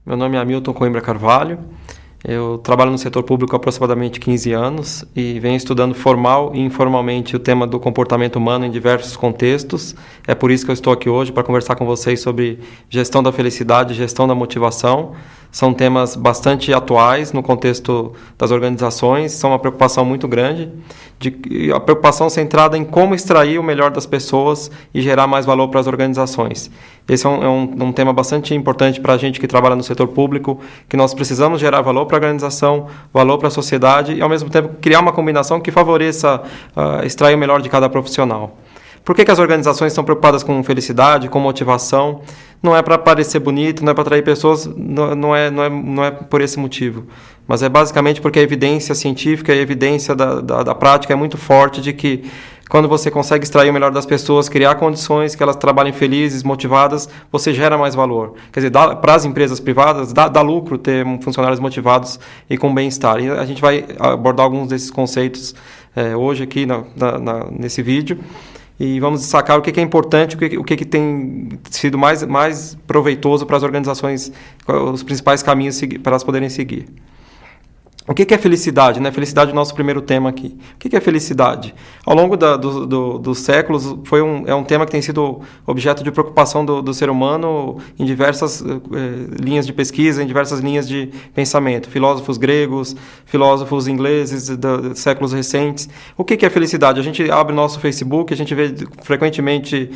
Meu nome é Hamilton Coimbra Carvalho, eu trabalho no setor público há aproximadamente 15 anos e venho estudando formal e informalmente o tema do comportamento humano em diversos contextos. É por isso que eu estou aqui hoje para conversar com vocês sobre gestão da felicidade e gestão da motivação. São temas bastante atuais no contexto das organizações, são uma preocupação muito grande, a preocupação centrada em como extrair o melhor das pessoas e gerar mais valor para as organizações. Esse é um tema bastante importante para a gente que trabalha no setor público, que nós precisamos gerar valor para a organização, valor para a sociedade e, ao mesmo tempo, criar uma combinação que favoreça extrair o melhor de cada profissional. Por que as organizações estão preocupadas com felicidade, com motivação? Não é para parecer bonito, não é para atrair pessoas, não é por esse motivo. Mas é basicamente porque a evidência científica e a evidência da prática é muito forte de que quando você consegue extrair o melhor das pessoas, criar condições que elas trabalhem felizes, motivadas, você gera mais valor. Quer dizer, para as empresas privadas, dá lucro ter funcionários motivados e com bem-estar. E a gente vai abordar alguns desses conceitos hoje aqui nesse vídeo. E vamos destacar o que é importante, o que tem sido mais proveitoso para as organizações, os principais caminhos para elas poderem seguir. O que é felicidade? Né? Felicidade é o nosso primeiro tema aqui. O que é felicidade? Ao longo dos séculos, é um tema que tem sido objeto de preocupação do ser humano em diversas linhas de pesquisa, em diversas linhas de pensamento. Filósofos gregos, filósofos ingleses de séculos recentes. O que é felicidade? A gente abre nosso Facebook, a gente vê frequentemente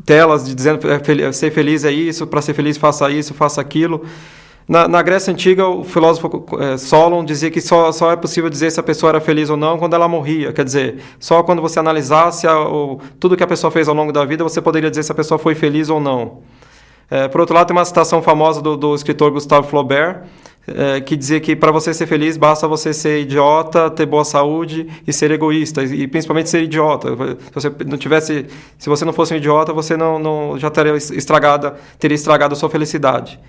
telas dizendo ser feliz é isso, para ser feliz faça isso, faça aquilo. Na Grécia Antiga, o filósofo Solon dizia que só é possível dizer se a pessoa era feliz ou não quando ela morria. Quer dizer, só quando você analisasse tudo que a pessoa fez ao longo da vida, você poderia dizer se a pessoa foi feliz ou não. Por outro lado, tem uma citação famosa do escritor Gustave Flaubert, que dizia que para você ser feliz basta você ser idiota, ter boa saúde e ser egoísta, e principalmente ser idiota. Se você não fosse um idiota, você já teria estragado a sua felicidade.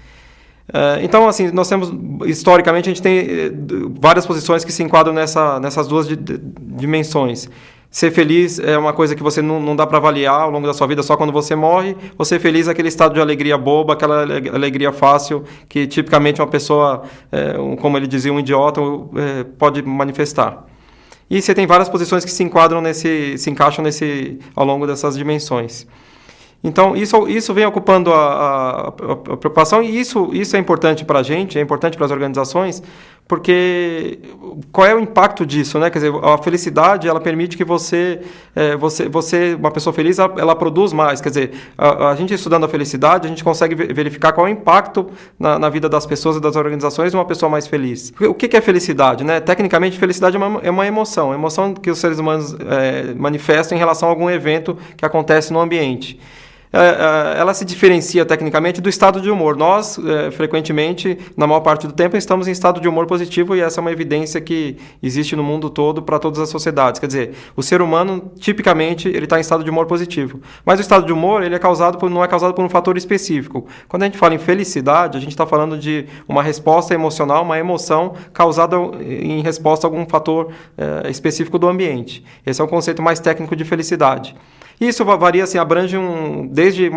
Então, assim, nós temos, historicamente, a gente tem várias posições que se enquadram nessas duas dimensões. Ser feliz é uma coisa que você não dá para avaliar ao longo da sua vida só quando você morre, ou ser feliz é aquele estado de alegria boba, aquela alegria fácil que tipicamente uma pessoa, como ele dizia, um idiota, pode manifestar. E você tem várias posições que se encaixam ao longo dessas dimensões. Então, isso vem ocupando a preocupação, e isso é importante para a gente, é importante para as organizações, porque qual é o impacto disso, né? Quer dizer, a felicidade, ela permite que você, uma pessoa feliz, ela produz mais. Quer dizer, a gente estudando a felicidade, a gente consegue verificar qual é o impacto na vida das pessoas e das organizações de uma pessoa mais feliz. O que é felicidade, né? Tecnicamente, felicidade é uma emoção que os seres humanos manifestam em relação a algum evento que acontece no ambiente. Ela se diferencia tecnicamente do estado de humor. Nós, frequentemente, na maior parte do tempo, estamos em estado de humor positivo, e essa é uma evidência que existe no mundo todo para todas as sociedades. Quer dizer, o ser humano, tipicamente, ele está em estado de humor positivo. Mas o estado de humor ele não é causado por um fator específico. Quando a gente fala em felicidade, a gente está falando de uma resposta emocional, uma emoção causada em resposta a algum fator específico do ambiente. Esse é o conceito mais técnico de felicidade. Isso varia, assim, abrange desde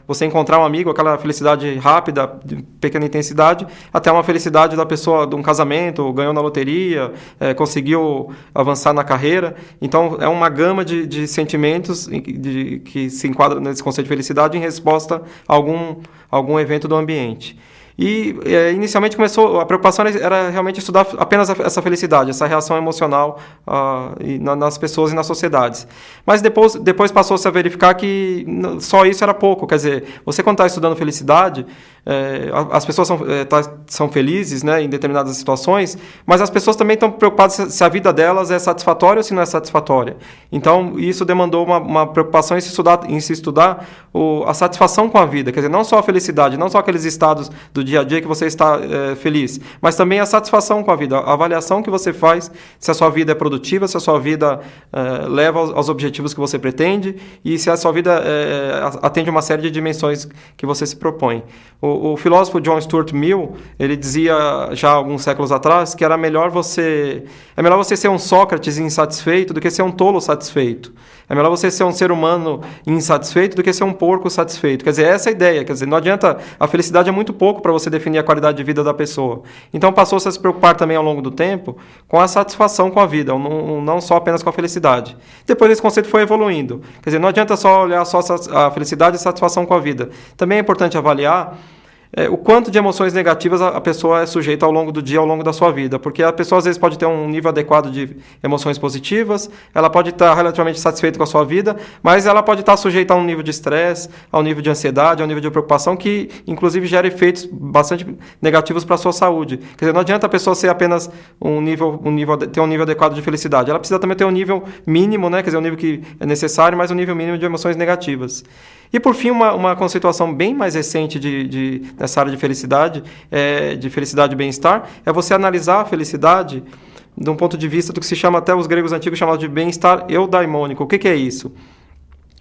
você encontrar um amigo, aquela felicidade rápida, de pequena intensidade, até uma felicidade da pessoa de um casamento, ganhou na loteria, conseguiu avançar na carreira. Então, é uma gama de sentimentos que se enquadra nesse conceito de felicidade em resposta a algum evento do ambiente. E inicialmente a preocupação era realmente estudar apenas essa felicidade, essa reação emocional nas pessoas e nas sociedades. Mas depois passou-se a verificar que só isso era pouco. Quer dizer, você quando está estudando felicidade, as pessoas são felizes, né, em determinadas situações, mas as pessoas também estão preocupadas se a vida delas é satisfatória ou se não é satisfatória. Então, isso demandou uma preocupação em se estudar a satisfação com a vida. Quer dizer, não só a felicidade, não só aqueles estados do dia a dia que você está feliz, mas também a satisfação com a vida, a avaliação que você faz, se a sua vida é produtiva, se a sua vida leva aos objetivos que você pretende e se a sua vida atende uma série de dimensões que você se propõe. O filósofo John Stuart Mill, ele dizia já há alguns séculos atrás que é melhor você ser um Sócrates insatisfeito do que ser um tolo satisfeito. É melhor você ser um ser humano insatisfeito do que ser um porco satisfeito. Quer dizer, essa é a ideia. Quer dizer, não adianta... A felicidade é muito pouco para você definir a qualidade de vida da pessoa. Então, passou-se a se preocupar também ao longo do tempo com a satisfação com a vida, não só apenas com a felicidade. Depois esse conceito foi evoluindo. Quer dizer, não adianta só olhar só a felicidade e satisfação com a vida. Também é importante avaliar o quanto de emoções negativas a pessoa é sujeita ao longo do dia, ao longo da sua vida. Porque a pessoa, às vezes, pode ter um nível adequado de emoções positivas, ela pode estar relativamente satisfeita com a sua vida, mas ela pode estar sujeita a um nível de estresse, a um nível de ansiedade, a um nível de preocupação, que, inclusive, gera efeitos bastante negativos para a sua saúde. Quer dizer, não adianta a pessoa ser apenas ter um nível adequado de felicidade. Ela precisa também ter um nível mínimo, né? Quer dizer, um nível que é necessário, mas um nível mínimo de emoções negativas. E, por fim, uma conceituação bem mais recente nessa área de felicidade e bem-estar, é você analisar a felicidade de um ponto de vista do que se chama, até os gregos antigos chamavam de bem-estar eudaimônico. O que é isso?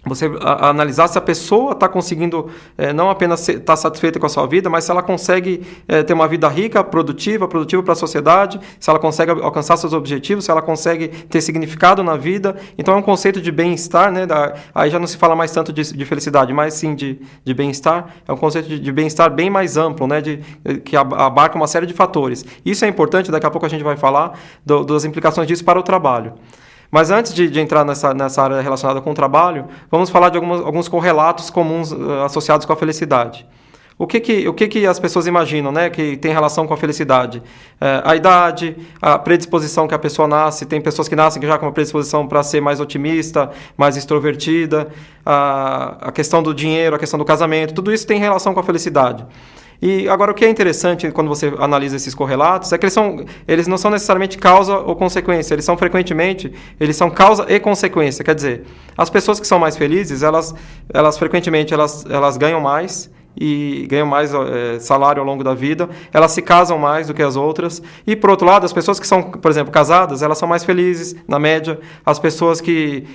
Você analisar se a pessoa está conseguindo não apenas estar satisfeita com a sua vida, mas se ela consegue ter uma vida rica, produtiva para a sociedade, se ela consegue alcançar seus objetivos, se ela consegue ter significado na vida. Então é um conceito de bem-estar, né? Aí já não se fala mais tanto de felicidade, mas sim de bem-estar. É um conceito de bem-estar bem mais amplo, né? Que abarca uma série de fatores. Isso é importante, daqui a pouco a gente vai falar das implicações disso para o trabalho. Mas antes de entrar nessa área relacionada com o trabalho, vamos falar de alguns correlatos comuns associados com a felicidade. O que as pessoas imaginam, né, que tem relação com a felicidade? A idade, a predisposição que a pessoa nasce. Tem pessoas que nascem já com uma predisposição para ser mais otimista, mais extrovertida. A questão do dinheiro, a questão do casamento, tudo isso tem relação com a felicidade. E agora, o que é interessante quando você analisa esses correlatos é que eles não são necessariamente causa ou consequência, eles são causa e consequência. Quer dizer, as pessoas que são mais felizes, elas frequentemente elas ganham mais e ganham mais salário ao longo da vida, elas se casam mais do que as outras. E, por outro lado, as pessoas que são, por exemplo, casadas, elas são mais felizes, na média. As pessoas que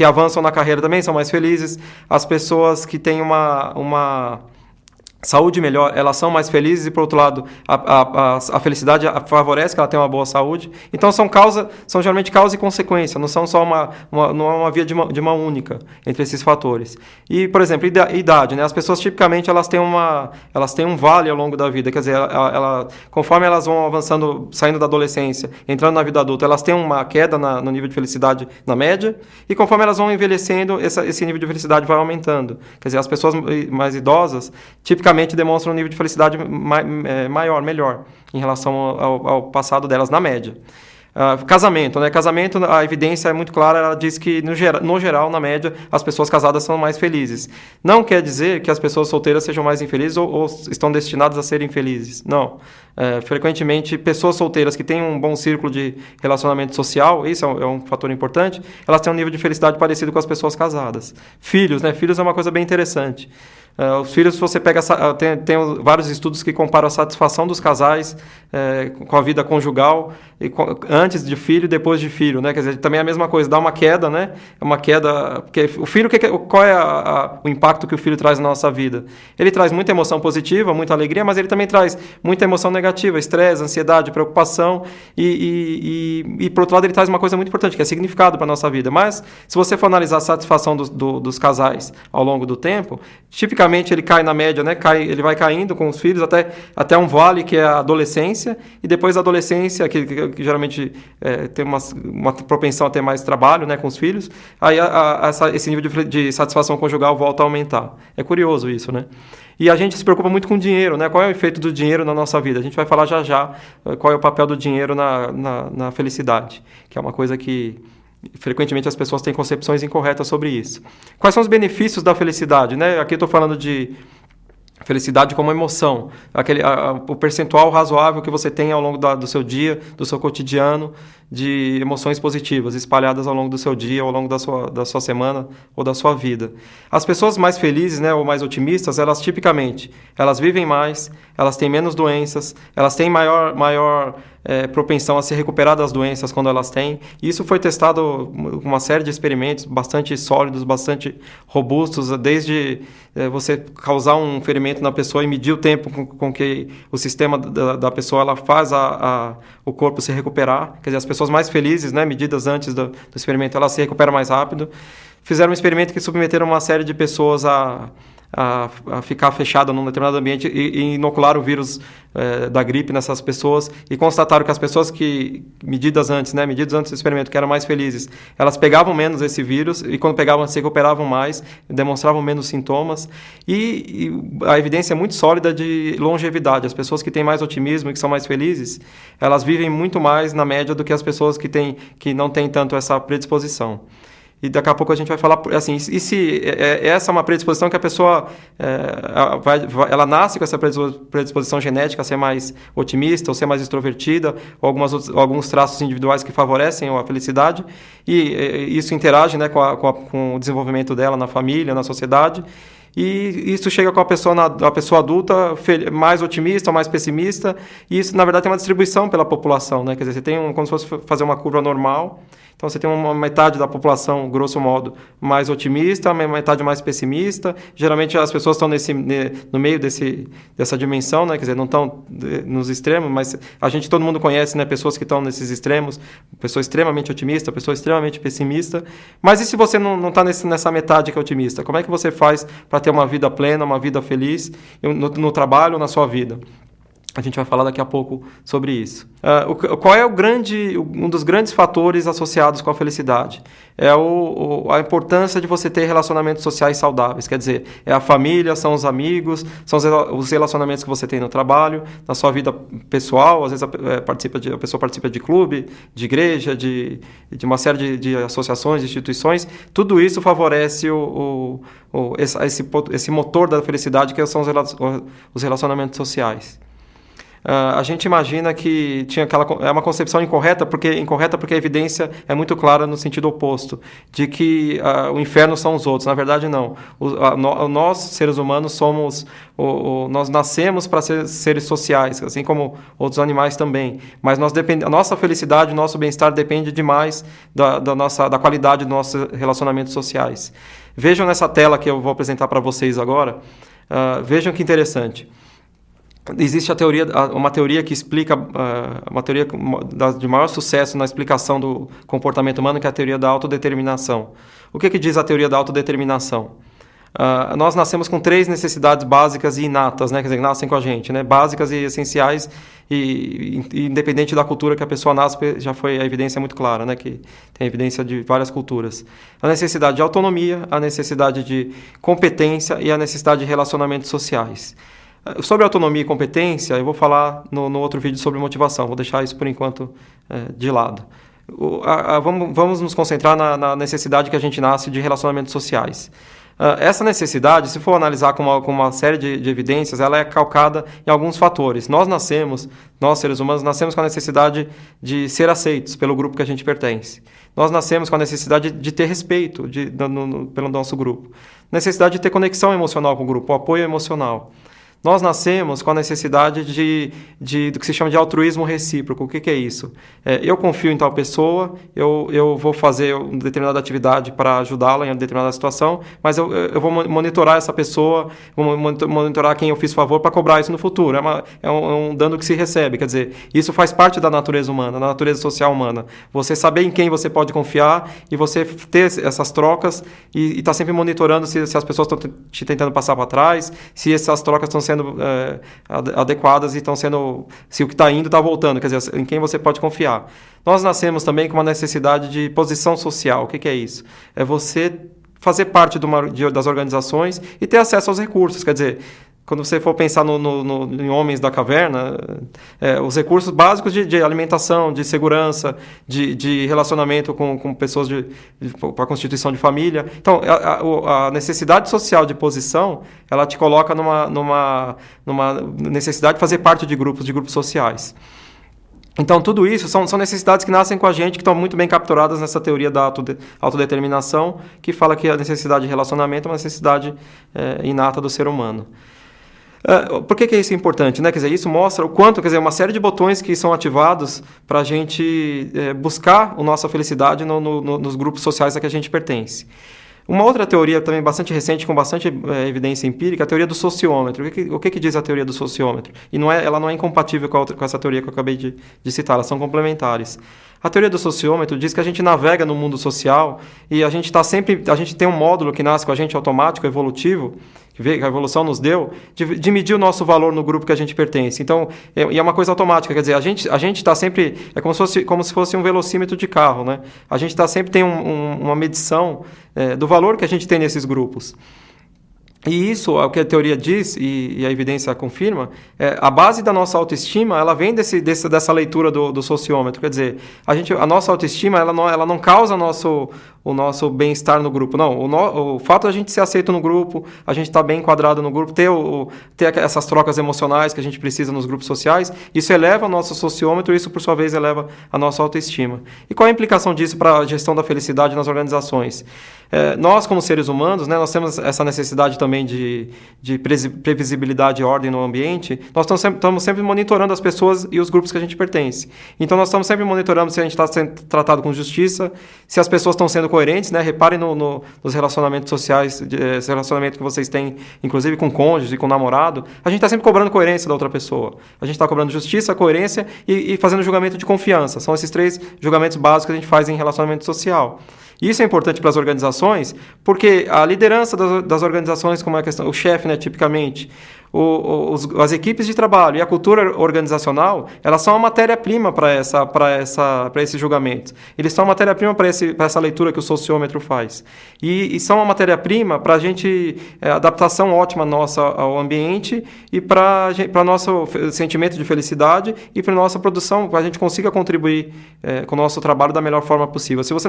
avançam na carreira também são mais felizes. As pessoas que têm uma saúde melhor, elas são mais felizes e, por outro lado, a felicidade favorece que ela tenha uma boa saúde. Então, são geralmente causa e consequência, não são só não é uma via de mão única entre esses fatores. E, por exemplo, idade, né? As pessoas, tipicamente, elas têm um vale ao longo da vida, quer dizer, conforme elas vão avançando, saindo da adolescência, entrando na vida adulta, elas têm uma queda no nível de felicidade na média, e conforme elas vão envelhecendo, esse nível de felicidade vai aumentando. Quer dizer, as pessoas mais idosas, tipicamente, demonstram um nível de felicidade maior, melhor, em relação ao passado delas, na média. Casamento, né? Casamento, a evidência é muito clara, ela diz que, no geral, na média, as pessoas casadas são mais felizes. Não quer dizer que as pessoas solteiras sejam mais infelizes ou estão destinadas a serem felizes. Não. Frequentemente, pessoas solteiras que têm um bom círculo de relacionamento social, isso é um fator importante, elas têm um nível de felicidade parecido com as pessoas casadas. Filhos, né? Filhos é uma coisa bem interessante. Os filhos, você pega... Tem vários estudos que comparam a satisfação dos casais com a vida conjugal, antes de filho e depois de filho, né? Quer dizer, também é a mesma coisa, dá uma queda, né? É uma queda... Porque o filho, qual é o impacto que o filho traz na nossa vida? Ele traz muita emoção positiva, muita alegria, mas ele também traz muita emoção negativa, estresse, ansiedade, preocupação e por outro lado, ele traz uma coisa muito importante, que é significado para a nossa vida. Mas, se você for analisar a satisfação dos casais ao longo do tempo, tipicamente ele cai na média, né? Ele vai caindo com os filhos até um vale, que é a adolescência, e depois da adolescência, que geralmente tem uma propensão a ter mais trabalho, né, com os filhos, aí esse nível de satisfação conjugal volta a aumentar. É curioso isso, né? E a gente se preocupa muito com o dinheiro, né? Qual é o efeito do dinheiro na nossa vida? A gente vai falar já qual é o papel do dinheiro na felicidade, que é uma coisa que frequentemente as pessoas têm concepções incorretas sobre isso. Quais são os benefícios da felicidade, né? Aqui eu estou falando de felicidade como emoção, o percentual razoável que você tem ao longo do seu dia, do seu cotidiano, de emoções positivas espalhadas ao longo do seu dia, ao longo da sua semana ou da sua vida. As pessoas mais felizes, né, ou mais otimistas, elas tipicamente, elas vivem mais, elas têm menos doenças, elas têm maior propensão a se recuperar das doenças quando elas têm. Isso foi testado com uma série de experimentos bastante sólidos, bastante robustos, desde você causar um ferimento na pessoa e medir o tempo com que o sistema da pessoa ela faz o corpo se recuperar. Quer dizer, as pessoas mais felizes, né, medidas antes do experimento, elas se recuperam mais rápido. fizeram um experimento que submeteram uma série de pessoas a ficar fechada num determinado ambiente e inocularam o vírus da gripe nessas pessoas e constataram que as pessoas que, medidas antes do experimento, que eram mais felizes, elas pegavam menos esse vírus e quando pegavam se recuperavam mais, demonstravam menos sintomas e a evidência é muito sólida de longevidade. As pessoas que têm mais otimismo e que são mais felizes, elas vivem muito mais na média do que as pessoas que não têm tanto essa predisposição. E daqui a pouco a gente vai falar, assim, e se essa é uma predisposição que a pessoa ela nasce com essa predisposição genética a ser mais otimista ou ser mais extrovertida, ou alguns traços individuais que favorecem a felicidade, e isso interage, né, com o desenvolvimento dela na família, na sociedade, e isso chega com a pessoa adulta mais otimista ou mais pessimista, e isso, na verdade, tem uma distribuição pela população, né? Quer dizer, você tem como se fosse fazer uma curva normal, então você tem uma metade da população, grosso modo, mais otimista, uma metade mais pessimista. Geralmente as pessoas estão no meio dessa dimensão, né? Quer dizer, não estão nos extremos, mas todo mundo conhece, né, pessoas que estão nesses extremos, pessoa extremamente otimista, pessoa extremamente pessimista. Mas e se você não está nessa metade que é otimista? Como é que você faz para ter uma vida plena, uma vida feliz no trabalho, na sua vida? A gente vai falar daqui a pouco sobre isso. Qual é um dos grandes fatores associados com a felicidade? É a importância de você ter relacionamentos sociais saudáveis. Quer dizer, é a família, são os amigos, são os relacionamentos que você tem no trabalho, na sua vida pessoal. Às vezes a pessoa participa de clube, de igreja, de uma série de associações, de instituições. Tudo isso favorece esse motor da felicidade, que são os relacionamentos sociais. A gente imagina que é uma concepção incorreta porque a evidência é muito clara no sentido oposto, de que o inferno são os outros. Na verdade, não. Nós, seres humanos, nós nascemos para ser seres sociais, assim como outros animais também. Mas a nossa felicidade, o nosso bem-estar depende demais da qualidade dos nossos relacionamentos sociais. Vejam nessa tela que eu vou apresentar para vocês agora. Vejam que interessante. Existe uma teoria que explica, uma teoria de maior sucesso na explicação do comportamento humano, que é a teoria da autodeterminação. O que diz a teoria da autodeterminação? Nós nascemos com 3 necessidades básicas e inatas, né? Quer dizer, nascem com a gente, né? Básicas e essenciais, e independente da cultura que a pessoa nasce, já foi a evidência muito clara, né? Que tem evidência de várias culturas. A necessidade de autonomia, a necessidade de competência e a necessidade de relacionamentos sociais. Sobre autonomia e competência, eu vou falar no outro vídeo sobre motivação. Vou deixar isso, por enquanto, de lado. Vamos nos concentrar na necessidade que a gente nasce de relacionamentos sociais. Essa necessidade, se for analisar com uma série de evidências, ela é calcada em alguns fatores. Nós, seres humanos, nascemos com a necessidade de ser aceitos pelo grupo que a gente pertence. Nós nascemos com a necessidade de ter respeito pelo nosso grupo. Necessidade de ter conexão emocional com o grupo, o apoio emocional. Nós nascemos com a necessidade do que se chama de altruísmo recíproco. O que é isso? Eu confio em tal pessoa, eu vou fazer uma determinada atividade para ajudá-la em uma determinada situação, mas eu vou monitorar essa pessoa, vou monitorar quem eu fiz favor para cobrar isso no futuro. É um dano que se recebe. Quer dizer, isso faz parte da natureza humana, da natureza social humana. Você saber em quem você pode confiar e você ter essas trocas e estar sempre monitorando se as pessoas estão te tentando passar para trás, se essas trocas estão sendo adequadas e estão sendo... Se o que está indo está voltando, quer dizer, em quem você pode confiar. Nós nascemos também com uma necessidade de posição social. O que é isso? É você fazer parte das organizações e ter acesso aos recursos. Quer dizer, quando você for pensar em homens da caverna, os recursos básicos de alimentação, de segurança, de relacionamento com pessoas para a constituição de família. Então, a necessidade social de posição, ela te coloca numa necessidade de fazer parte de grupos sociais. Então, tudo isso são necessidades que nascem com a gente, que estão muito bem capturadas nessa teoria da autodeterminação, que fala que a necessidade de relacionamento é uma necessidade inata do ser humano. Por que isso é importante, né? Quer dizer, isso mostra o quanto, quer dizer, uma série de botões que são ativados para a gente buscar a nossa felicidade nos grupos sociais a que a gente pertence. Uma outra teoria também bastante recente, com bastante evidência empírica, é a teoria do sociômetro. O que diz a teoria do sociômetro? E ela não é incompatível com essa teoria que eu acabei de citar, elas são complementares. A teoria do sociômetro diz que a gente navega no mundo social e a gente tem um módulo que nasce com a gente automático, evolutivo, que a evolução nos deu, de medir o nosso valor no grupo que a gente pertence. Então, é uma coisa automática, quer dizer, a gente está sempre, é como se fosse um velocímetro de carro, né? A gente sempre tem uma medição do valor que a gente tem nesses grupos. E isso, o que a teoria diz, e a evidência confirma, a base da nossa autoestima, ela vem dessa leitura do sociômetro. Quer dizer, a nossa autoestima, ela não causa o nosso bem-estar no grupo. Não, o fato de a gente ser aceito no grupo, a gente estar bem enquadrado no grupo, ter essas trocas emocionais que a gente precisa nos grupos sociais, isso eleva o nosso sociômetro e isso, por sua vez, eleva a nossa autoestima. E qual é a implicação disso para a gestão da felicidade nas organizações? Nós, como seres humanos, né, nós temos essa necessidade também de previsibilidade e ordem no ambiente. Nós estamos sempre monitorando as pessoas e os grupos que a gente pertence. Então, nós estamos sempre monitorando se a gente está sendo tratado com justiça, se as pessoas estão sendo coerentes, né? Reparem nos relacionamentos sociais, esse relacionamento que vocês têm, inclusive com cônjuge e com namorado. A gente está sempre cobrando coerência da outra pessoa. A gente está cobrando justiça, coerência e fazendo julgamento de confiança. São esses 3 julgamentos básicos que a gente faz em relacionamento social. E isso é importante para as organizações, porque a liderança das organizações, como é a questão, o chefe, né, tipicamente, as equipes de trabalho e a cultura organizacional, elas são a matéria-prima para esses julgamentos. Eles são a matéria-prima para essa leitura que o sociômetro faz. E são a matéria-prima para a gente, adaptação ótima nossa ao ambiente e para nosso sentimento de felicidade e para a nossa produção, para a gente consiga contribuir com o nosso trabalho da melhor forma possível. Se você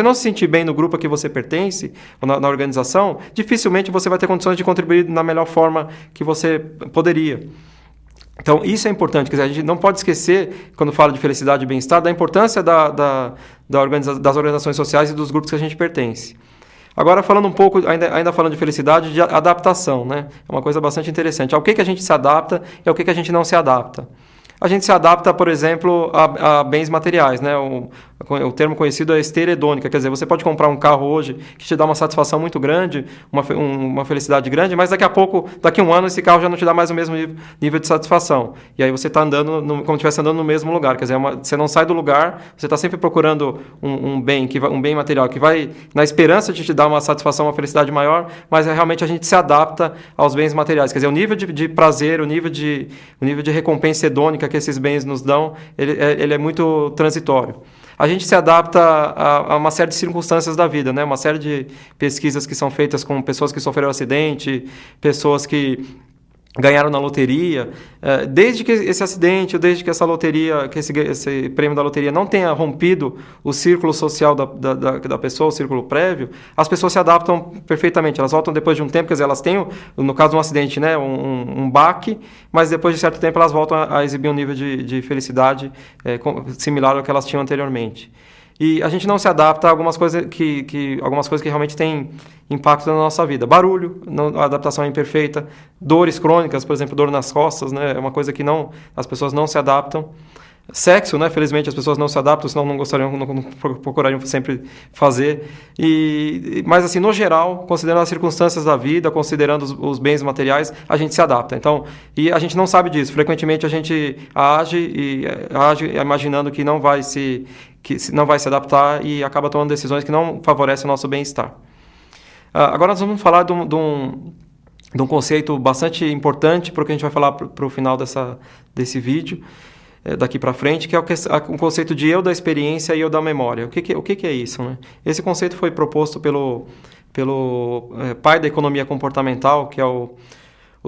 não se sentir bem no grupo a que você pertence, ou na organização, dificilmente você vai ter condições de contribuir na melhor forma que você poderia. Então, isso é importante. Quer dizer, a gente não pode esquecer, quando fala de felicidade e bem-estar, da importância das organizações sociais e dos grupos que a gente pertence. Agora, falando um pouco, ainda falando de felicidade, de adaptação, né? É uma coisa bastante interessante. Ao que a gente se adapta e ao que a gente não se adapta. A gente se adapta, por exemplo, a bens materiais, né? O termo conhecido é esteira hedônica, quer dizer, você pode comprar um carro hoje que te dá uma satisfação muito grande, uma felicidade grande, mas daqui a um ano, esse carro já não te dá mais o mesmo nível de satisfação. E aí você está andando como se estivesse andando no mesmo lugar, quer dizer, você não sai do lugar, você está sempre procurando um bem material que vai, na esperança de te dar uma satisfação, uma felicidade maior, mas realmente a gente se adapta aos bens materiais, quer dizer, o nível de prazer, o nível de recompensa hedônica que esses bens nos dão, ele é muito transitório. A gente se adapta a uma série de circunstâncias da vida, né? Uma série de pesquisas que são feitas com pessoas que sofreram acidente, pessoas que ganharam na loteria, desde que esse acidente, ou desde que essa loteria, que esse prêmio da loteria não tenha rompido o círculo social da pessoa, o círculo prévio, as pessoas se adaptam perfeitamente. Elas voltam depois de um tempo, quer dizer, elas têm, no caso de um acidente, né, um baque, mas depois de certo tempo elas voltam a exibir um nível de felicidade similar ao que elas tinham anteriormente. E a gente não se adapta a algumas coisas que realmente têm impacto na nossa vida. Barulho, a adaptação é imperfeita. Dores crônicas, por exemplo, dor nas costas, né? É uma coisa que as pessoas não se adaptam. Sexo, né? Felizmente as pessoas não se adaptam, senão não procurariam sempre fazer. Mas, assim, no geral, considerando as circunstâncias da vida, considerando os bens materiais, a gente se adapta. Então, e a gente não sabe disso. Frequentemente a gente age imaginando que não vai se adaptar e acaba tomando decisões que não favorecem o nosso bem-estar. Agora nós vamos falar de um conceito bastante importante, porque a gente vai falar para o final desse vídeo, daqui para frente, que é o conceito de eu da experiência e eu da memória. O que é isso, né? Esse conceito foi proposto pelo pai da economia comportamental, que é o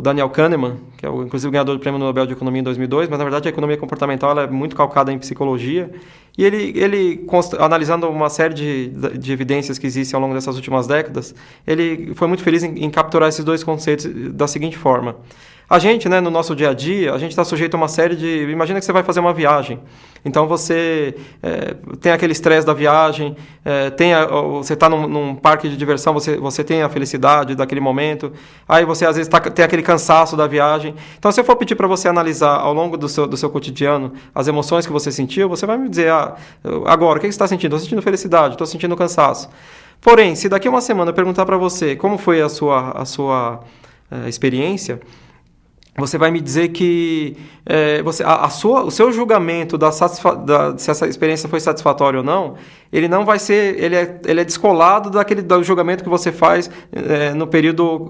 Daniel Kahneman, que é inclusive o ganhador do Prêmio Nobel de Economia em 2002, mas na verdade a economia comportamental ela é muito calcada em psicologia, e ele analisando uma série de evidências que existem ao longo dessas últimas décadas, ele foi muito feliz em capturar esses 2 conceitos da seguinte forma. A gente, né, no nosso dia a dia, a gente está sujeito a uma série de... Imagina que você vai fazer uma viagem. Então, você tem aquele estresse da viagem, você está num parque de diversão, você tem a felicidade daquele momento, aí você, às vezes, tem aquele cansaço da viagem. Então, se eu for pedir para você analisar ao longo do seu cotidiano as emoções que você sentiu, você vai me dizer, agora, o que você está sentindo? Estou sentindo felicidade, estou sentindo cansaço. Porém, se daqui a uma semana eu perguntar para você como foi a sua experiência, você vai me dizer que o seu julgamento se essa experiência foi satisfatória ou não, ele não vai ser, ele é descolado do julgamento que você faz no período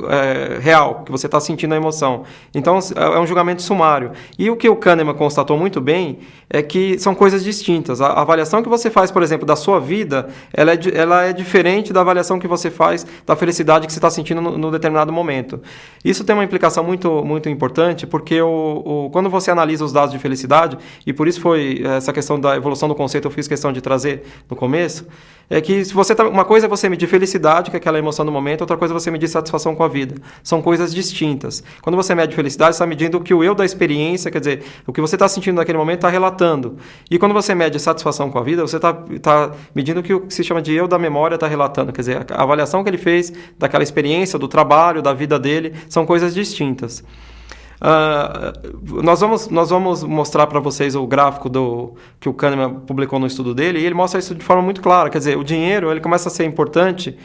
real, que você está sentindo a emoção. Então, é um julgamento sumário. E o que o Kahneman constatou muito bem é que são coisas distintas. A avaliação que você faz, por exemplo, da sua vida, ela é diferente da avaliação que você faz da felicidade que você está sentindo no determinado momento. Isso tem uma implicação muito, muito importante, porque quando você analisa os dados de felicidade, e por isso foi essa questão da evolução do conceito, eu fiz questão de trazer no começo, é que se você uma coisa é você medir felicidade, que é aquela emoção do momento, outra coisa é você medir satisfação com a vida. São coisas distintas. Quando você mede felicidade, você está medindo o que o eu da experiência, quer dizer, o que você está sentindo naquele momento está relatando. E quando você mede satisfação com a vida, você está medindo o que se chama de eu da memória está relatando. Quer dizer, a avaliação que ele fez daquela experiência, do trabalho, da vida dele, são coisas distintas. Nós vamos mostrar para vocês o gráfico que o Kahneman publicou no estudo dele, e ele mostra isso de forma muito clara. Quer dizer, o dinheiro ele começa a ser importante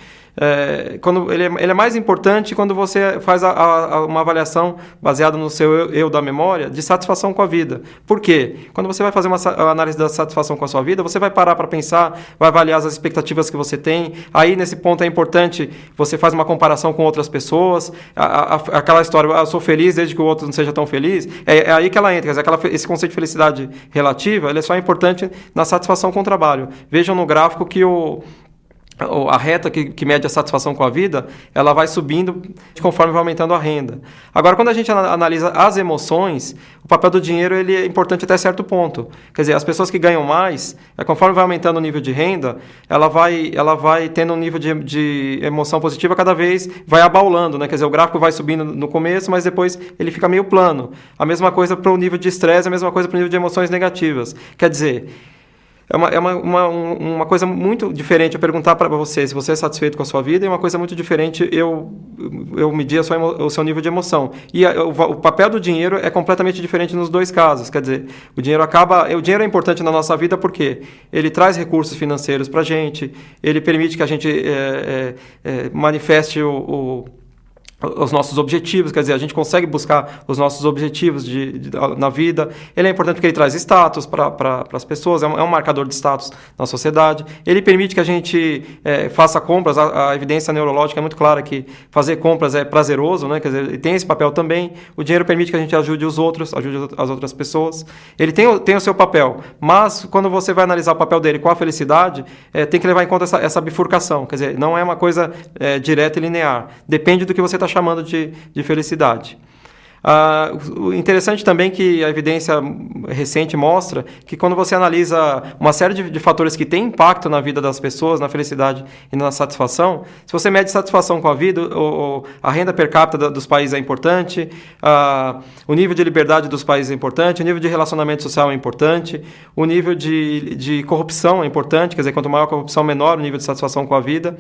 quando ele é mais importante quando você faz uma avaliação baseada no seu eu da memória de satisfação com a vida. Por quê? Quando você vai fazer uma análise da satisfação com a sua vida, você vai parar para pensar, vai avaliar as expectativas que você tem. Aí, nesse ponto, é importante você faz uma comparação com outras pessoas. Aquela história, eu sou feliz desde que o outro não seja tão feliz. É aí que ela entra. Quer dizer, esse conceito de felicidade relativa, ele é só importante na satisfação com o trabalho. Vejam no gráfico que a reta que mede a satisfação com a vida, ela vai subindo conforme vai aumentando a renda. Agora, quando a gente analisa as emoções, o papel do dinheiro ele é importante até certo ponto. Quer dizer, as pessoas que ganham mais, conforme vai aumentando o nível de renda, ela vai tendo um nível de emoção positiva cada vez, vai abaulando, né? Quer dizer, o gráfico vai subindo no começo, mas depois ele fica meio plano. A mesma coisa para o nível de estresse, a mesma coisa para o nível de emoções negativas. Quer dizer, é uma coisa muito diferente eu perguntar para você se você é satisfeito com a sua vida, e uma coisa muito diferente eu medir o seu nível de emoção. E o papel do dinheiro é completamente diferente nos dois casos. Quer dizer, o dinheiro é importante na nossa vida porque ele traz recursos financeiros para a gente, ele permite que a gente manifeste os nossos objetivos, quer dizer, a gente consegue buscar os nossos objetivos na vida. Ele é importante porque ele traz status para as pessoas, é um marcador de status na sociedade. Ele permite que a gente faça compras, a evidência neurológica é muito clara que fazer compras é prazeroso, né? Quer dizer, ele tem esse papel também. O dinheiro permite que a gente ajude os outros, ajude as outras pessoas. Ele tem o seu papel, mas quando você vai analisar o papel dele com a felicidade, tem que levar em conta essa bifurcação, quer dizer, não é uma coisa direta e linear, depende do que você está chamando de felicidade. O interessante também que a evidência recente mostra que quando você analisa uma série de fatores que têm impacto na vida das pessoas, na felicidade e na satisfação, se você mede satisfação com a vida, a renda per capita dos países é importante, o nível de liberdade dos países é importante, o nível de relacionamento social é importante, o nível de corrupção é importante, quer dizer, quanto maior a corrupção, menor o nível de satisfação com a vida.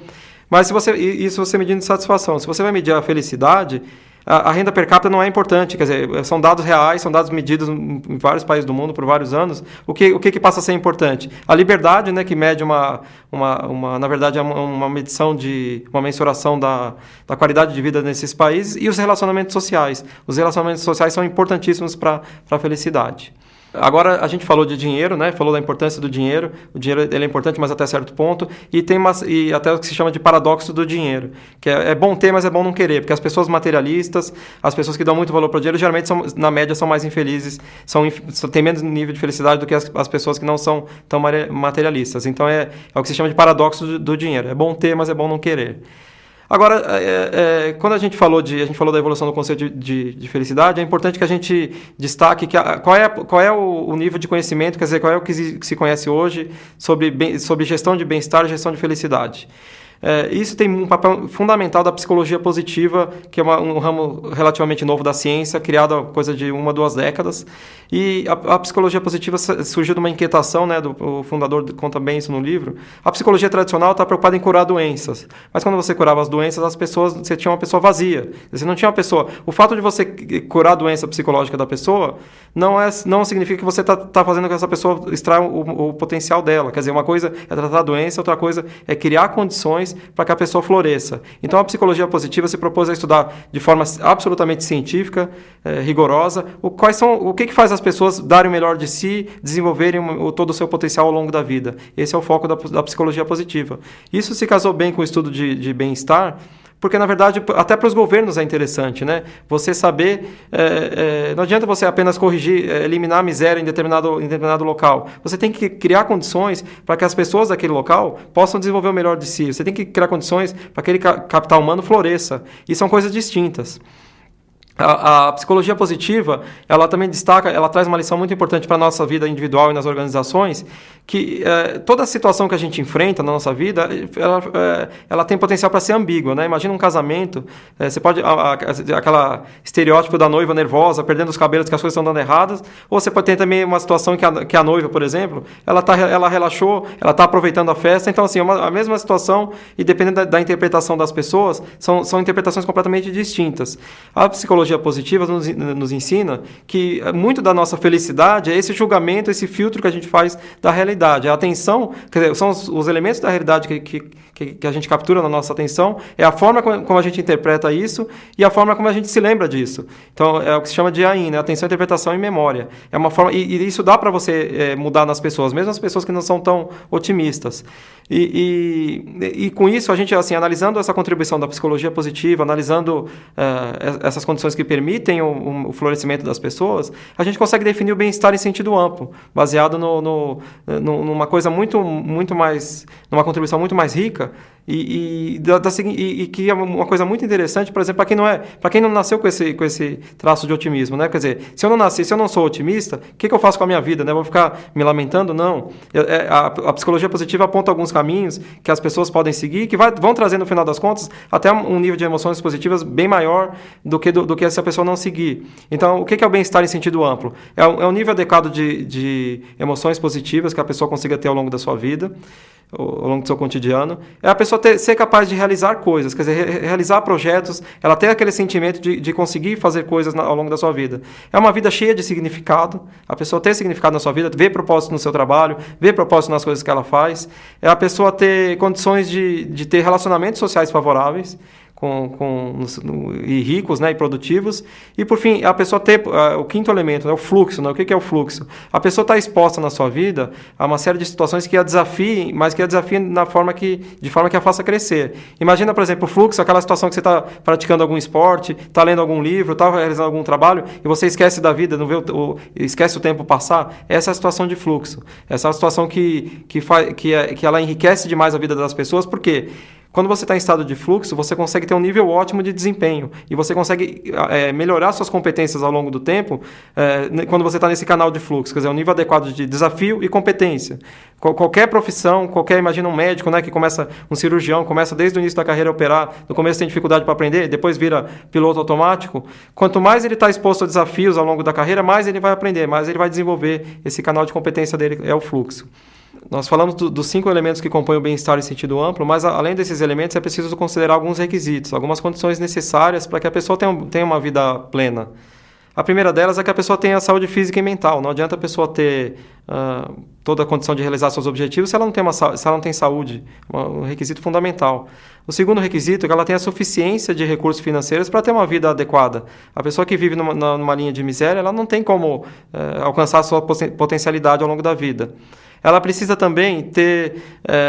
Mas isso você medindo satisfação. Se você vai medir a felicidade, a renda per capita não é importante, quer dizer, são dados reais, são dados medidos em vários países do mundo por vários anos. O que passa a ser importante? A liberdade, né, que mede na verdade, uma medição uma mensuração da qualidade de vida nesses países, e os relacionamentos sociais. Os relacionamentos sociais são importantíssimos para a felicidade. Agora, a gente falou de dinheiro, né? Falou da importância do dinheiro. O dinheiro ele é importante, mas até certo ponto. E até o que se chama de paradoxo do dinheiro, que é bom ter, mas é bom não querer. Porque as pessoas materialistas, as pessoas que dão muito valor para o dinheiro, geralmente, na média, são mais infelizes, têm menos nível de felicidade do que as pessoas que não são tão materialistas. Então, é o que se chama de paradoxo do dinheiro. É bom ter, mas é bom não querer. Agora, quando a gente falou da evolução do conceito de felicidade, é importante que a gente destaque qual é o nível de conhecimento, quer dizer, qual é o que se conhece hoje sobre gestão de bem-estar e gestão de felicidade. Isso tem um papel fundamental da psicologia positiva, que é um ramo relativamente novo da ciência, criado há coisa de 1 a 2 décadas. E a psicologia positiva surgiu de uma inquietação, né, o fundador conta bem isso no livro. A psicologia tradicional está preocupada em curar doenças, mas quando você curava as doenças, você tinha uma pessoa vazia. Você não tinha uma pessoa. O fato de você curar a doença psicológica da pessoa não significa que você está fazendo com que essa pessoa extraia o potencial dela. Quer dizer, uma coisa é tratar a doença, outra coisa é criar condições condições para que a pessoa floresça. Então, a psicologia positiva se propôs a estudar de forma absolutamente científica, rigorosa, o que faz as pessoas darem o melhor de si, desenvolverem todo o seu potencial ao longo da vida. Esse é o foco da psicologia positiva. Isso se casou bem com o estudo de bem-estar, porque, na verdade, até para os governos é interessante, né? Você saber... não adianta você apenas corrigir, eliminar a miséria em determinado local. Você tem que criar condições para que as pessoas daquele local possam desenvolver o melhor de si. Você tem que criar condições para que aquele capital humano floresça. E são coisas distintas. A psicologia positiva, ela também destaca, ela traz uma lição muito importante para a nossa vida individual e nas organizações, que toda a situação que a gente enfrenta na nossa vida, ela tem potencial para ser ambígua, né? Imagina um casamento, você pode, aquela estereótipo da noiva nervosa, perdendo os cabelos que as coisas estão dando erradas, ou você pode ter também uma situação que a noiva, por exemplo, ela relaxou, ela está aproveitando a festa, então assim, a mesma situação, e dependendo da interpretação das pessoas, são interpretações completamente distintas. A psicologia positiva nos ensina que muito da nossa felicidade é esse julgamento, esse filtro que a gente faz da realidade. A atenção, quer dizer, são os elementos da realidade que a gente captura na nossa atenção, é a forma como a gente interpreta isso e a forma como a gente se lembra disso. Então, é o que se chama de AIN, né? Atenção, interpretação e memória. É uma forma, e isso dá para você mudar nas pessoas, mesmo as pessoas que não são tão otimistas. E com isso, a gente, assim, analisando essa contribuição da psicologia positiva, analisando essas condições que permitem o florescimento das pessoas, a gente consegue definir o bem-estar em sentido amplo, baseado numa coisa muito mais, numa contribuição muito mais rica e que é uma coisa muito interessante, por exemplo, para quem não nasceu com esse traço de otimismo, né? Quer dizer, se eu não sou otimista, o que eu faço com a minha vida, né? Eu vou ficar me lamentando? Não. A psicologia positiva aponta alguns caminhos que as pessoas podem seguir, que vão trazer, no final das contas, até um nível de emoções positivas bem maior do que se a pessoa não seguir. Então, o que é o bem-estar em sentido amplo? É um nível adequado de emoções positivas que a pessoa consiga ter ao longo da sua vida, ao longo do seu cotidiano. É a pessoa ser capaz de realizar coisas, quer dizer, realizar projetos, ela ter aquele sentimento de conseguir fazer coisas ao longo da sua vida. É uma vida cheia de significado, a pessoa ter significado na sua vida, ver propósito no seu trabalho, ver propósito nas coisas que ela faz. É a pessoa ter condições de ter relacionamentos sociais favoráveis, e ricos, né, e produtivos. E, por fim, a pessoa ter o quinto elemento, né, o fluxo. Né? O que é o fluxo? A pessoa está exposta na sua vida a uma série de situações que a desafiem, mas que a desafiem de forma que a faça crescer. Imagina, por exemplo, o fluxo, aquela situação que você está praticando algum esporte, está lendo algum livro, está realizando algum trabalho, e você esquece da vida, não vê esquece o tempo passar. Essa é a situação de fluxo. Essa é a situação que ela enriquece demais a vida das pessoas. Por quê? Quando você está em estado de fluxo, você consegue ter um nível ótimo de desempenho e você consegue melhorar suas competências ao longo do tempo quando você está nesse canal de fluxo, quer dizer, um nível adequado de desafio e competência. Qualquer profissão, imagina um médico, né, que começa, um cirurgião, começa desde o início da carreira a operar, no começo tem dificuldade para aprender, depois vira piloto automático. Quanto mais ele está exposto a desafios ao longo da carreira, mais ele vai aprender, mais ele vai desenvolver. Esse canal de competência dele é o fluxo. Nós falamos dos 5 elementos que compõem o bem-estar em sentido amplo, mas além desses elementos é preciso considerar alguns requisitos, algumas condições necessárias para que a pessoa tenha uma vida plena. A primeira delas é que a pessoa tenha saúde física e mental. Não adianta a pessoa ter toda a condição de realizar seus objetivos se ela não tem saúde, um requisito fundamental. O segundo requisito é que ela tenha suficiência de recursos financeiros para ter uma vida adequada. A pessoa que vive numa linha de miséria, ela não tem como alcançar a sua potencialidade ao longo da vida. Ela precisa também ter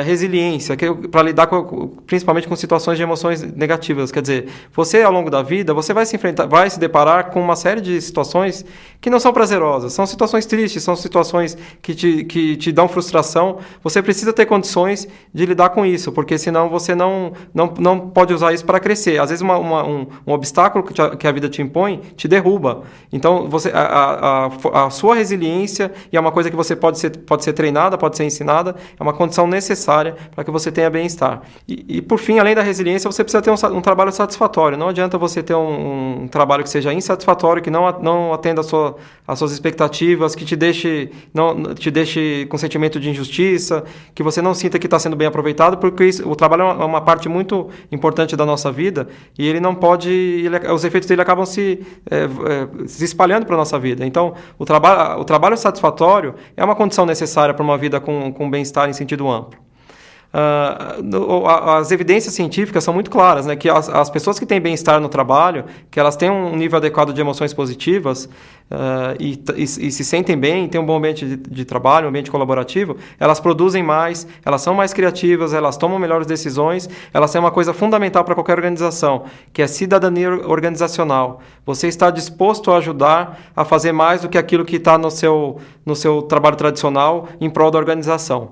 resiliência para lidar principalmente com situações de emoções negativas. Quer dizer, você ao longo da vida, você vai se deparar com uma série de situações que não são prazerosas. São situações tristes, são situações que te dão frustração. Você precisa ter condições de lidar com isso, porque senão você não pode usar isso para crescer. Às vezes um obstáculo que a vida te impõe te derruba. Então, a sua resiliência, e é uma coisa que você pode ser treinada, pode ser ensinada, é uma condição necessária para que você tenha bem-estar. E por fim, além da resiliência, você precisa ter um trabalho satisfatório. Não adianta você ter um trabalho que seja insatisfatório, que não atenda às suas expectativas, que te deixe com sentimento de injustiça, que você não sinta que está sendo bem aproveitado, porque o trabalho é uma parte muito importante da nossa vida e ele não pode, os efeitos dele acabam se espalhando para a nossa vida. Então, o trabalho satisfatório é uma condição necessária para uma vida com bem-estar em sentido amplo. As evidências científicas são muito claras, né? Que as pessoas que têm bem-estar no trabalho, que elas têm um nível adequado de emoções positivas e se sentem bem, têm um bom ambiente de trabalho, um ambiente colaborativo, elas produzem mais, elas são mais criativas, elas tomam melhores decisões, elas têm uma coisa fundamental para qualquer organização, que é cidadania organizacional. Você está disposto a ajudar a fazer mais do que aquilo que está no seu trabalho tradicional em prol da organização.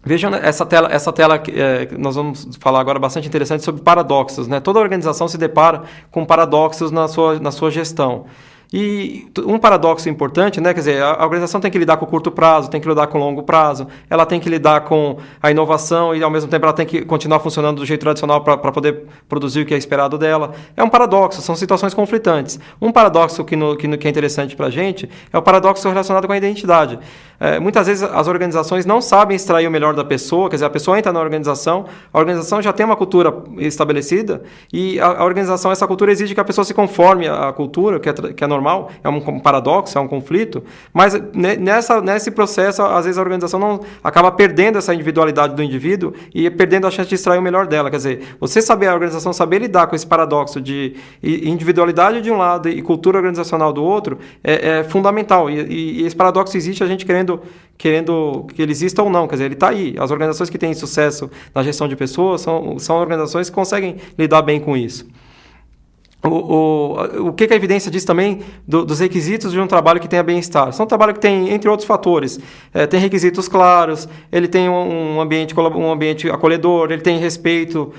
Vejam essa tela que nós vamos falar agora bastante interessante sobre paradoxos, né? Toda organização se depara com paradoxos na sua gestão. E um paradoxo importante, né? Quer dizer, a organização tem que lidar com o curto prazo, tem que lidar com o longo prazo, ela tem que lidar com a inovação e, ao mesmo tempo, ela tem que continuar funcionando do jeito tradicional para poder produzir o que é esperado dela. É um paradoxo, são situações conflitantes. Um paradoxo que é interessante para a gente é o paradoxo relacionado com a identidade. Muitas vezes as organizações não sabem extrair o melhor da pessoa, quer dizer, a pessoa entra na organização, a organização já tem uma cultura estabelecida e a organização, essa cultura exige que a pessoa se conforme à cultura, que é normal, é um paradoxo, é um conflito, mas nesse processo, às vezes a organização não acaba perdendo essa individualidade do indivíduo e perdendo a chance de extrair o melhor dela. Quer dizer, a organização saber lidar com esse paradoxo de individualidade de um lado e cultura organizacional do outro é fundamental. E esse paradoxo existe, a gente querendo que ele exista ou não, quer dizer, ele está aí. As organizações que têm sucesso na gestão de pessoas são organizações que conseguem lidar bem com isso. O que a evidência diz também dos requisitos de um trabalho que tenha bem-estar? São um trabalho que tem, entre outros fatores, tem requisitos claros, ele tem um ambiente acolhedor, ele tem respeito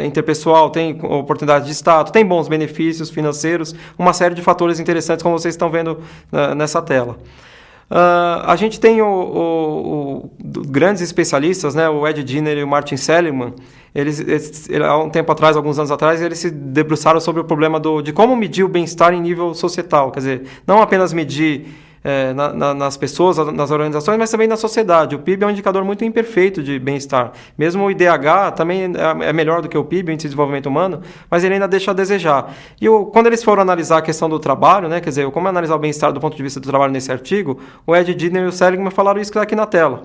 interpessoal, tem oportunidade de status, tem bons benefícios financeiros, uma série de fatores interessantes, como vocês estão vendo nessa tela. A gente tem grandes especialistas, né, o Ed Diener e o Martin Seligman. Eles, há alguns anos atrás, eles se debruçaram sobre o problema de como medir o bem-estar em nível societal. Quer dizer, não apenas medir nas pessoas, nas organizações, mas também na sociedade. O PIB é um indicador muito imperfeito de bem-estar. Mesmo o IDH também é melhor do que o PIB, o Índice de Desenvolvimento Humano, mas ele ainda deixa a desejar. E quando eles foram analisar a questão do trabalho, né, quer dizer, como analisar o bem-estar do ponto de vista do trabalho nesse artigo, o Ed Diener e o Seligman falaram isso que está aqui na tela.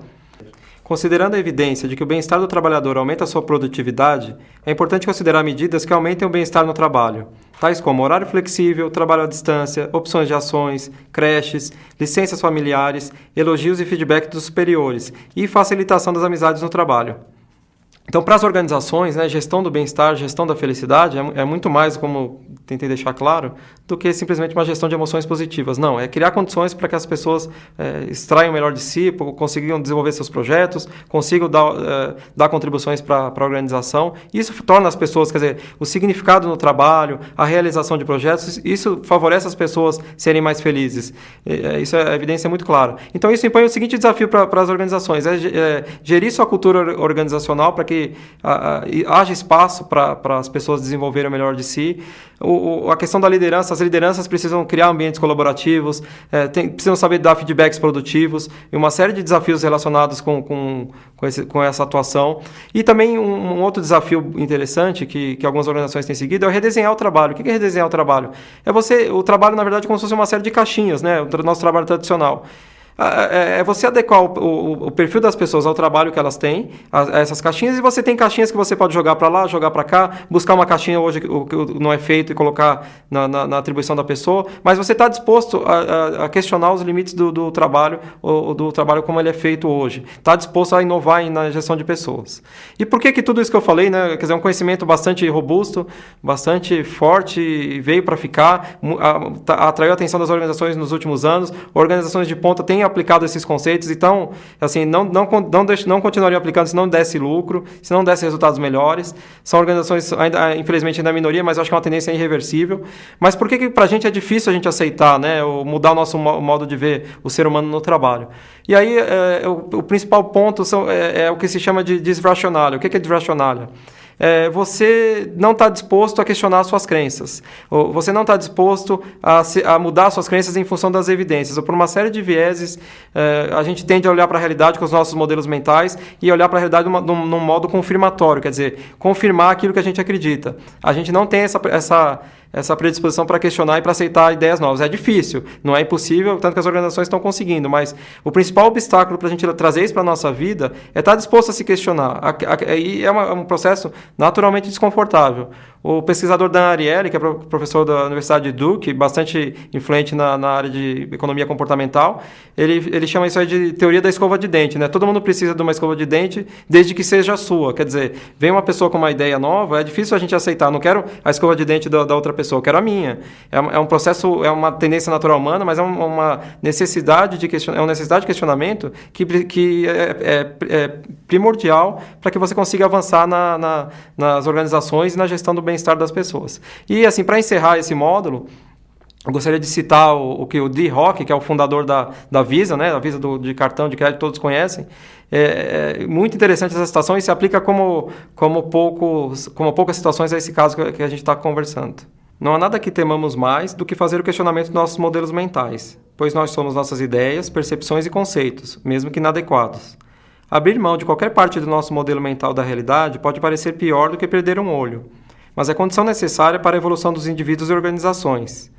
Considerando a evidência de que o bem-estar do trabalhador aumenta a sua produtividade, é importante considerar medidas que aumentem o bem-estar no trabalho, tais como horário flexível, trabalho à distância, opções de ações, creches, licenças familiares, elogios e feedback dos superiores e facilitação das amizades no trabalho. Então, para as organizações, né, gestão do bem-estar, gestão da felicidade é muito mais, como tentei deixar claro, do que simplesmente uma gestão de emoções positivas. Não, é criar condições para que as pessoas extraiam o melhor de si, consigam desenvolver seus projetos, consigam dar contribuições para a organização. Isso torna as pessoas, quer dizer, o significado no trabalho, a realização de projetos, isso favorece as pessoas serem mais felizes. Isso é evidência muito clara. Então, isso impõe o seguinte desafio para as organizações, gerir sua cultura organizacional para que haja espaço para as pessoas desenvolverem o melhor de si. A questão da liderança, as lideranças precisam criar ambientes colaborativos, precisam saber dar feedbacks produtivos e uma série de desafios relacionados com essa atuação. E também um outro desafio interessante que algumas organizações têm seguido é o redesenhar o trabalho. O que é redesenhar o trabalho? O trabalho, na verdade, como se fosse uma série de caixinhas, né? O nosso trabalho tradicional. É você adequar o perfil das pessoas ao trabalho que elas têm, a essas caixinhas, e você tem caixinhas que você pode jogar para lá, jogar para cá, buscar uma caixinha hoje que não é feito e colocar na atribuição da pessoa, mas você está disposto a questionar os limites do trabalho, do trabalho como ele é feito hoje. Está disposto a inovar na gestão de pessoas. E por que tudo isso que eu falei, né, quer dizer, um conhecimento bastante robusto, bastante forte, veio para ficar, atraiu a atenção das organizações nos últimos anos, organizações de ponta têm aplicado esses conceitos, então, assim, não continuariam aplicando se não desse lucro, se não desse resultados melhores. São organizações, infelizmente, ainda minoria, mas eu acho que é uma tendência irreversível. Mas por que para a gente é difícil a gente aceitar, né, ou mudar o nosso modo de ver o ser humano no trabalho? E aí, o principal ponto é o que se chama de disracionalha. O que é disracionalha? Você não está disposto a questionar as suas crenças, ou você não está disposto a mudar as suas crenças em função das evidências, ou por uma série de vieses, a gente tende a olhar para a realidade com os nossos modelos mentais e olhar para a realidade num modo confirmatório, quer dizer, confirmar aquilo que a gente acredita. A gente não tem essa predisposição para questionar e para aceitar ideias novas. É difícil, não é impossível, tanto que as organizações estão conseguindo, mas o principal obstáculo para a gente trazer isso para a nossa vida é estar disposto a se questionar. E é um processo naturalmente desconfortável. O pesquisador Dan Ariely, que é professor da Universidade de Duke, bastante influente na área de economia comportamental, ele chama isso aí de teoria da escova de dente, né? Todo mundo precisa de uma escova de dente, desde que seja a sua. Quer dizer, vem uma pessoa com uma ideia nova, é difícil a gente aceitar. Não quero a escova de dente da outra pessoa, eu quero a minha. É um processo, é uma tendência natural humana, mas é uma necessidade de questionamento que é primordial para que você consiga avançar nas organizações e na gestão do bem-estar das pessoas. E, assim, para encerrar esse módulo, eu gostaria de citar o Dee Hock, que é o fundador da Visa, né? A Visa de cartão de crédito, todos conhecem. É muito interessante essa situação e se aplica como poucas situações a esse caso que a gente está conversando. Não há nada que temamos mais do que fazer o questionamento dos nossos modelos mentais, pois nós somos nossas ideias, percepções e conceitos, mesmo que inadequados. Abrir mão de qualquer parte do nosso modelo mental da realidade pode parecer pior do que perder um olho, mas é condição necessária para a evolução dos indivíduos e organizações.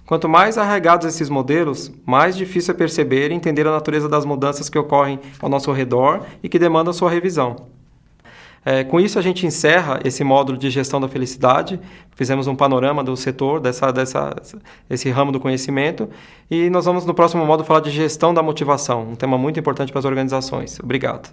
Quanto mais arraigados esses modelos, mais difícil é perceber e entender a natureza das mudanças que ocorrem ao nosso redor e que demandam sua revisão. Com isso, a gente encerra esse módulo de gestão da felicidade. Fizemos um panorama do setor, esse ramo do conhecimento, e nós vamos, no próximo módulo, falar de gestão da motivação, um tema muito importante para as organizações. Obrigado.